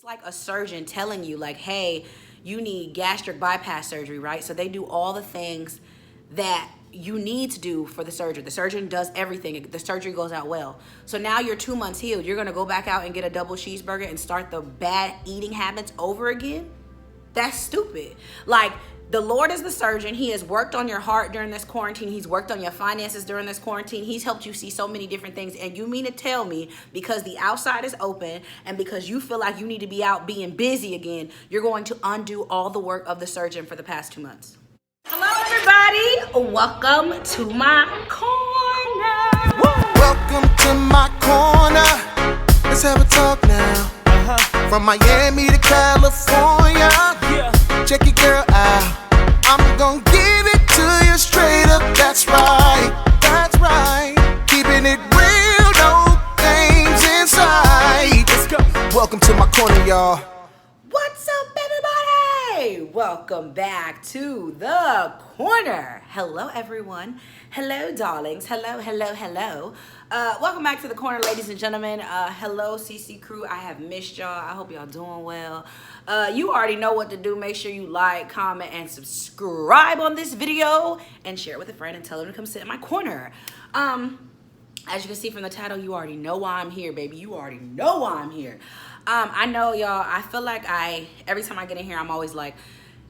like a surgeon telling you like, hey, you need gastric bypass surgery, right? So they do all the things that you need to do for the surgeon. The surgeon does everything. The surgery goes out well. So now you're 2 months healed. You're gonna go back out and get a double cheeseburger and start the bad eating habits over again? That's stupid. Like, the Lord is the surgeon. He has worked on your heart during this quarantine. He's worked on your finances during this quarantine. He's helped you see so many different things. And you mean to tell me because the outside is open and because you feel like you need to be out being busy again, you're going to undo all the work of the surgeon for the past 2 months? Hello, everybody. Welcome to my corner. Welcome to my corner. Let's have a talk now. From Miami to California. Check your girl out. I'm gonna give it to you straight up. That's right. That's right. Keeping it real, no games inside. Let's go. Welcome to my corner, y'all. What's up, everybody? Welcome back to the corner. Hello, everyone. Hello, darlings. Hello, hello, hello. Welcome back to the corner, ladies and gentlemen. Hello, CC crew. I have missed y'all. I hope y'all doing well. You already know what to do. Make sure you like, comment, and subscribe on this video, and share it with a friend and tell them to come sit in my corner. As you can see from the title, you already know why I'm here, baby. You already know why I'm here. I know, y'all. I feel like every time I get in here, I'm always like,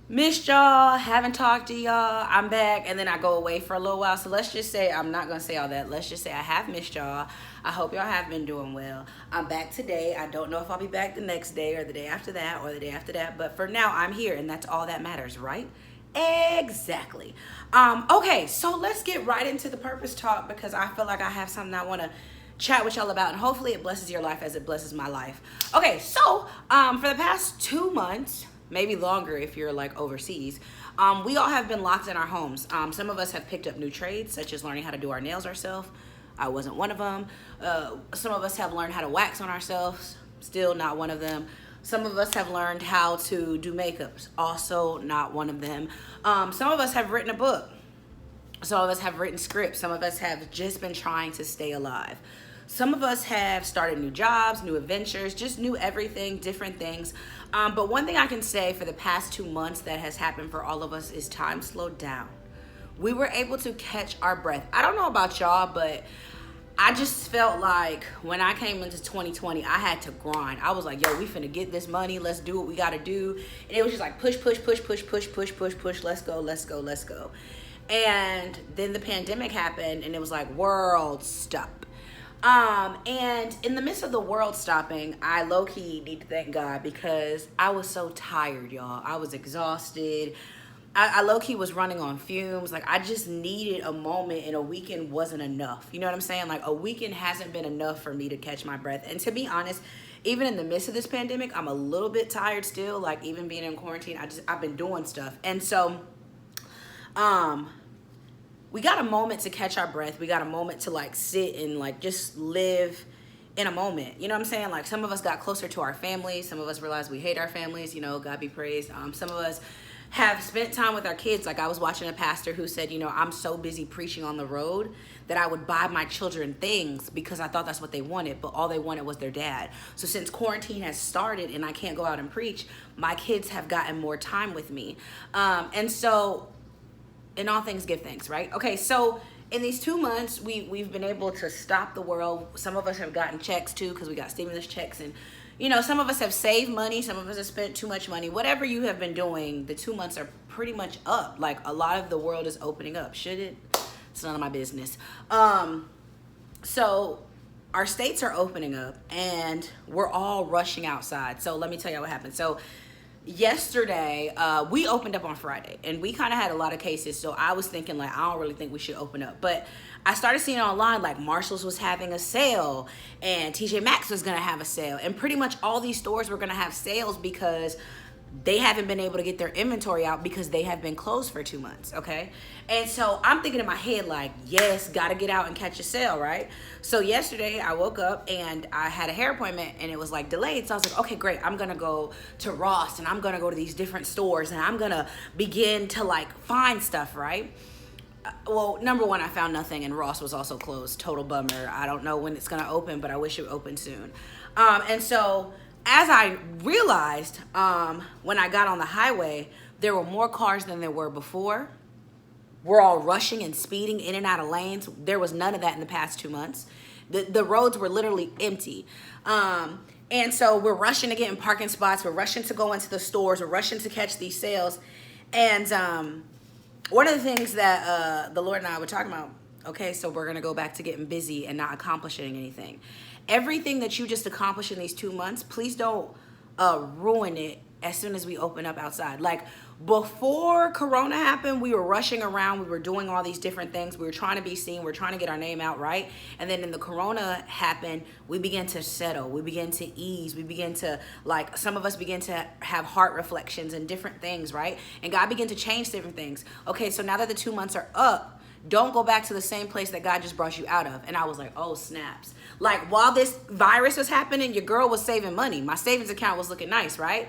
missed y'all, haven't talked to y'all, I'm back, and then I go away for a little while. So let's just say, I'm not gonna say all that. Let's just say I have missed y'all. I hope y'all have been doing well. I'm back today. I don't know if I'll be back the next day or the day after that or the day after that, but for now I'm here, and that's all that matters, right? Exactly. Okay, so let's get right into the purpose talk, because I feel like I have something I want to chat with y'all about, and hopefully it blesses your life as it blesses my life. Okay, so for the past 2 months, maybe longer if you're like overseas, we all have been locked in our homes. Some of us have picked up new trades, such as learning how to do our nails ourselves. I wasn't one of them. Some of us have learned how to wax on ourselves. Still not one of them. Some of us have learned how to do makeups. Also not one of them. Some of us have written a book. Some of us have written scripts. Some of us have just been trying to stay alive. Some of us have started new jobs, new adventures, just new everything, different things. But one thing I can say for the past 2 months that has happened for all of us is time slowed down. We were able to catch our breath. I don't know about y'all, but I just felt like when I came into 2020, I had to grind. I was like, yo, we finna get this money. Let's do what we gotta do. And it was just like push, push, push, push, push, push, push, push. Let's go, let's go, let's go. And then the pandemic happened, and it was like, world stop. And in the midst of the world stopping, I low-key need to thank God, because I was so tired, y'all. I was exhausted. I low-key was running on fumes. Like, I just needed a moment, and a weekend wasn't enough. You know what I'm saying? Like, a weekend hasn't been enough for me to catch my breath. And to be honest, even in the midst of this pandemic, I'm a little bit tired still. Like, even being in quarantine, I've been doing stuff. And so, we got a moment to catch our breath. We got a moment to like sit and like just live in a moment. You know what I'm saying? Like, some of us got closer to our families. Some of us realized we hate our families. You know, God be praised. Some of us have spent time with our kids. Like, I was watching a pastor who said, you know, I'm so busy preaching on the road that I would buy my children things because I thought that's what they wanted, but all they wanted was their dad. So since quarantine has started and I can't go out and preach, my kids have gotten more time with me. And so in all things, give thanks, right? Okay, so in these 2 months, we've been able to stop the world. Some of us have gotten checks too, because we got stimulus checks, and you know, some of us have saved money, some of us have spent too much money. Whatever you have been doing, the 2 months are pretty much up. Like, a lot of the world is opening up. Should it? It's none of my business. So our states are opening up, and we're all rushing outside. So let me tell you what happened. So yesterday, we opened up on Friday, and we kind of had a lot of cases. So I was thinking, like, I don't really think we should open up. But I started seeing online, like, Marshall's was having a sale, and TJ Maxx was going to have a sale. And pretty much all these stores were going to have sales because they haven't been able to get their inventory out because they have been closed for 2 months, okay? And so I'm thinking in my head, like, yes, gotta get out and catch a sale, right? So yesterday I woke up and I had a hair appointment, and it was like delayed. So I was like, okay, great. I'm gonna go to Ross, and I'm gonna go to these different stores, and I'm gonna begin to like find stuff, right? Well, number one, I found nothing, and Ross was also closed. Total bummer. I don't know when it's gonna open, but I wish it would open soon. And so as I realized, when I got on the highway, there were more cars than there were before. We're all rushing and speeding in and out of lanes. There was none of that in the past 2 months. The roads were literally empty. And so we're rushing to get in parking spots. We're rushing to go into the stores. We're rushing to catch these sales. And one of the things that the Lord and I were talking about, okay, so we're going to go back to getting busy and not accomplishing anything. Everything that you just accomplished in these 2 months, please don't ruin it as soon as we open up outside. Like, before Corona happened, we were rushing around. We were doing all these different things. We were trying to be seen. We were trying to get our name out, right? And then in the Corona happened, we began to settle. We began to ease. We began to, like, some of us began to have heart reflections and different things, right? And God began to change different things. Okay, so now that the 2 months are up, don't go back to the same place that God just brought you out of. And I was like, oh, snaps. Like, while this virus was happening, your girl was saving money. My savings account was looking nice, right?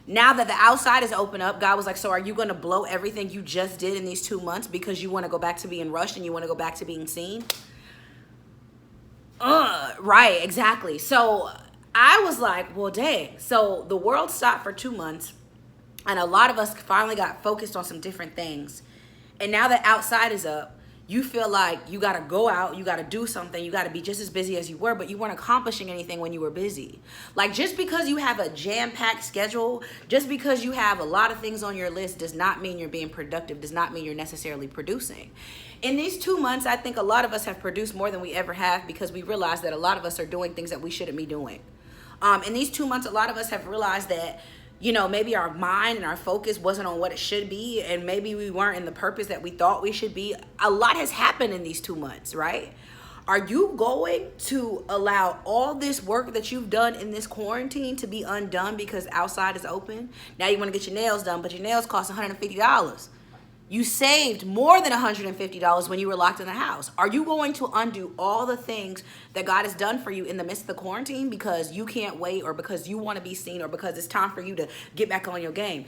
Now that the outside is open up, God was like, so are you going to blow everything you just did in these 2 months because you want to go back to being rushed and you want to go back to being seen? Right, exactly. So I was like, well, dang. So the world stopped for 2 months, and a lot of us finally got focused on some different things. And now that outside is up, you feel like you got to go out, you got to do something, you got to be just as busy as you were, but you weren't accomplishing anything when you were busy. Like, just because you have a jam-packed schedule, just because you have a lot of things on your list does not mean you're being productive, does not mean you're necessarily producing. In these 2 months, I think a lot of us have produced more than we ever have because we realized that a lot of us are doing things that we shouldn't be doing. In these 2 months, a lot of us have realized that, you know, maybe our mind and our focus wasn't on what it should be, and maybe we weren't in the purpose that we thought we should be. A lot has happened in these 2 months, right? Are you going to allow all this work that you've done in this quarantine to be undone because outside is open? Now you want to get your nails done, but your nails cost $150. You saved more than $150 when you were locked in the house. Are you going to undo all the things that God has done for you in the midst of the quarantine because you can't wait, or because you want to be seen, or because it's time for you to get back on your game?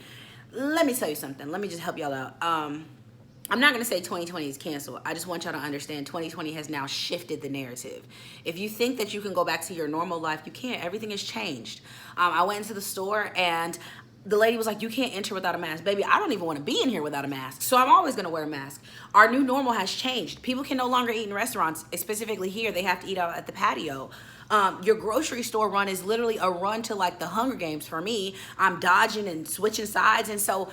Let me tell you something. Let me just help y'all out. I'm not going to say 2020 is canceled. I just want y'all to understand 2020 has now shifted the narrative. If you think that you can go back to your normal life, you can't. Everything has changed. I went into the store and the lady was like, you can't enter without a mask. Baby, I don't even want to be in here without a mask. So I'm always going to wear a mask. Our new normal has changed. People can no longer eat in restaurants. Specifically here, they have to eat out at the patio. Your grocery store run is literally a run to like the Hunger Games for me. I'm dodging and switching sides. And so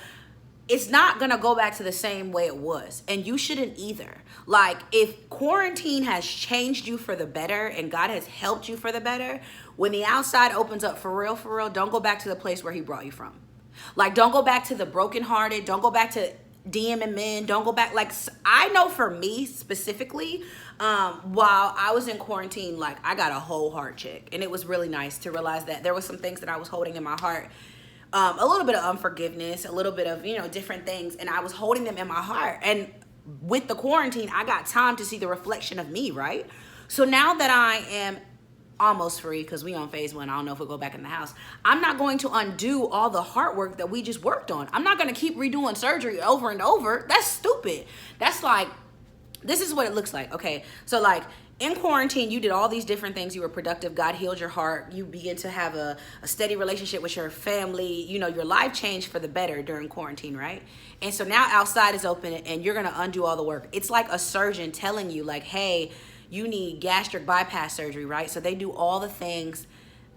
it's not going to go back to the same way it was. And you shouldn't either. Like, if quarantine has changed you for the better and God has helped you for the better, when the outside opens up for real, don't go back to the place where he brought you from. Like, don't go back to the brokenhearted. Don't go back to DMing men. Don't go back. Like, I know for me specifically, while I was in quarantine, like, I got a whole heart check. And it was really nice to realize that there were some things that I was holding in my heart. A little bit of unforgiveness, a little bit of, you know, different things. And I was holding them in my heart. And with the quarantine, I got time to see the reflection of me, right? So now that I am almost free, because we on phase 1, I don't know if we'll go back in the house, I'm not going to undo all the hard work that we just worked on. I'm not going to keep redoing surgery over and over. That's stupid. That's like, this is what it looks like. Okay, so like, in quarantine, you did all these different things. You were productive. God healed your heart. You began to have a steady relationship with your family. You know, your life changed for the better during quarantine, right? And so now outside is open and you're going to undo all the work. It's like a surgeon telling you, like, hey, you need gastric bypass surgery, right? So they do all the things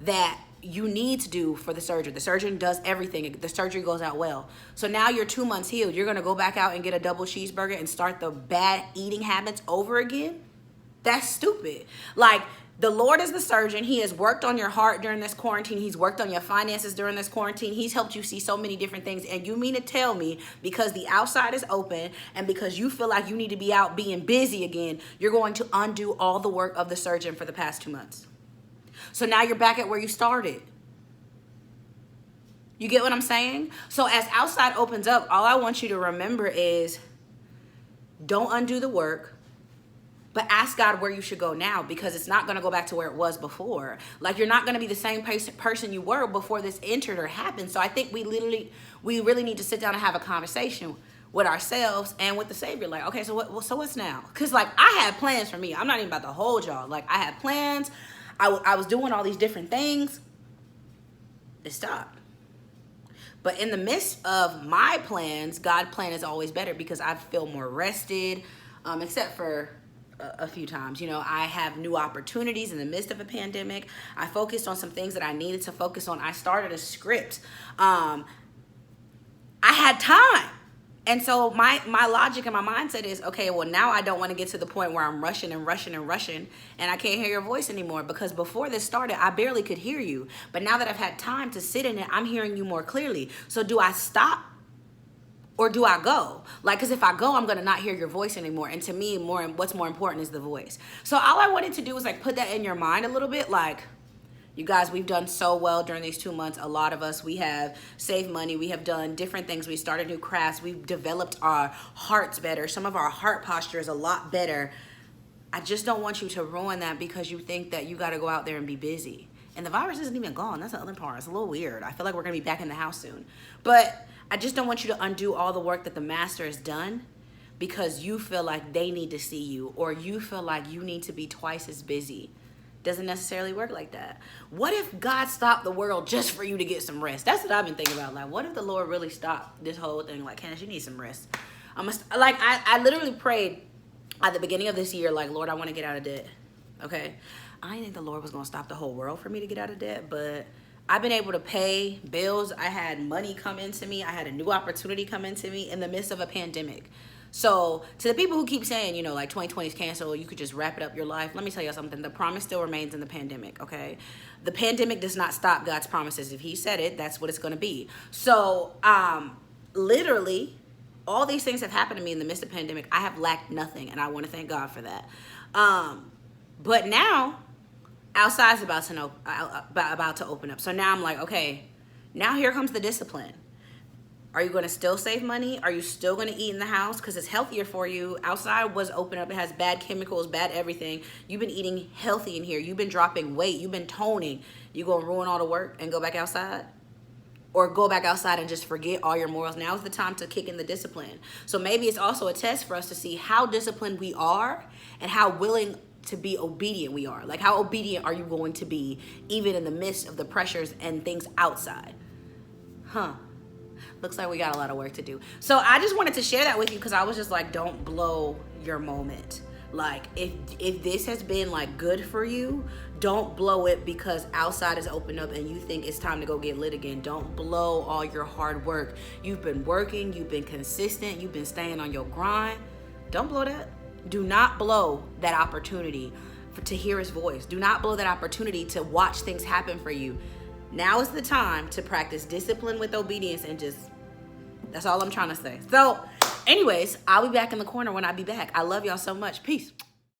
that you need to do for the surgery. The surgeon does everything. The surgery goes out well. So now you're 2 months healed. You're going to go back out and get a double cheeseburger and start the bad eating habits over again? That's stupid. Like, the Lord is the surgeon. He has worked on your heart during this quarantine. He's worked on your finances during this quarantine. He's helped you see so many different things. And you mean to tell me, because the outside is open and because you feel like you need to be out being busy again, you're going to undo all the work of the surgeon for the past 2 months? So now you're back at where you started. You get what I'm saying? So as outside opens up, all I want you to remember is, don't undo the work. But ask God where you should go now, because it's not going to go back to where it was before. Like, you're not going to be the same person you were before this entered or happened. So I think we really need to sit down and have a conversation with ourselves and with the Savior. Like, okay, so what's now? Because, like, I had plans for me. I'm not even about to hold y'all. Like, I had plans. I was doing all these different things. it stopped. But in the midst of my plans, God's plan is always better because I feel more rested, except for a few times. You know, I have new opportunities in the midst of a pandemic. I focused on some things that I needed to focus on. I started a script. I had time. And so my logic and my mindset is, okay, well, now I don't want to get to the point where I'm rushing and I can't hear your voice anymore, because before this started, I barely could hear you. But now that I've had time to sit in it, I'm hearing you more clearly. So do I stop or do I go? Like, because if I go, I'm going to not hear your voice anymore. And to me, what's more important is the voice. So all I wanted to do was like put that in your mind a little bit, like, you guys, we've done so well during these 2 months. A lot of us, we have saved money. We have done different things. We started new crafts. We've developed our hearts better. Some of our heart posture is a lot better. I just don't want you to ruin that because you think that you got to go out there and be busy. And the virus isn't even gone. That's the other part. It's a little weird. I feel like we're going to be back in the house soon. But I just don't want you to undo all the work that the master has done because you feel like they need to see you, or you feel like you need to be twice as busy. Doesn't necessarily work like that. What if God stopped the world just for you to get some rest? That's what I've been thinking about. Like, what if the Lord really stopped this whole thing? Like, Candace, you need some rest. I literally prayed at the beginning of this year, like, Lord, I want to get out of debt. Okay? I didn't think the Lord was going to stop the whole world for me to get out of debt, but I've been able to pay bills. I had money come into me. I had a new opportunity come into me in the midst of a pandemic. So to the people who keep saying, you know, like 2020 is canceled, you could just wrap it up your life. Let me tell you something. The promise still remains in the pandemic, okay? The pandemic does not stop God's promises. If he said it, that's what it's going to be. So literally, all these things have happened to me in the midst of the pandemic. I have lacked nothing, and I want to thank God for that. But now, outside's about to open up. So now I'm like, okay, now here comes the discipline. Are you going to still save money? Are you still going to eat in the house? Because it's healthier for you. Outside was open up. It has bad chemicals, bad everything. You've been eating healthy in here. You've been dropping weight. You've been toning. You going to ruin all the work and go back outside? Or go back outside and just forget all your morals? Now is the time to kick in the discipline. So maybe it's also a test for us to see how disciplined we are and how willing to be obedient we are. Like, how obedient are you going to be even in the midst of the pressures and things outside? Looks like we got a lot of work to do. So I just wanted to share that with you because I was just like, don't blow your moment. Like, if this has been like good for you, don't blow it because outside is open up and you think it's time to go get lit again. Don't blow all your hard work. You've been working, you've been consistent, you've been staying on your grind. Don't blow that. Do not blow that opportunity to hear his voice. Do not blow that opportunity to watch things happen for you. Now is the time to practice discipline with obedience, and that's all I'm trying to say. So anyways, I'll be back in the corner when I be back. I love y'all so much. Peace.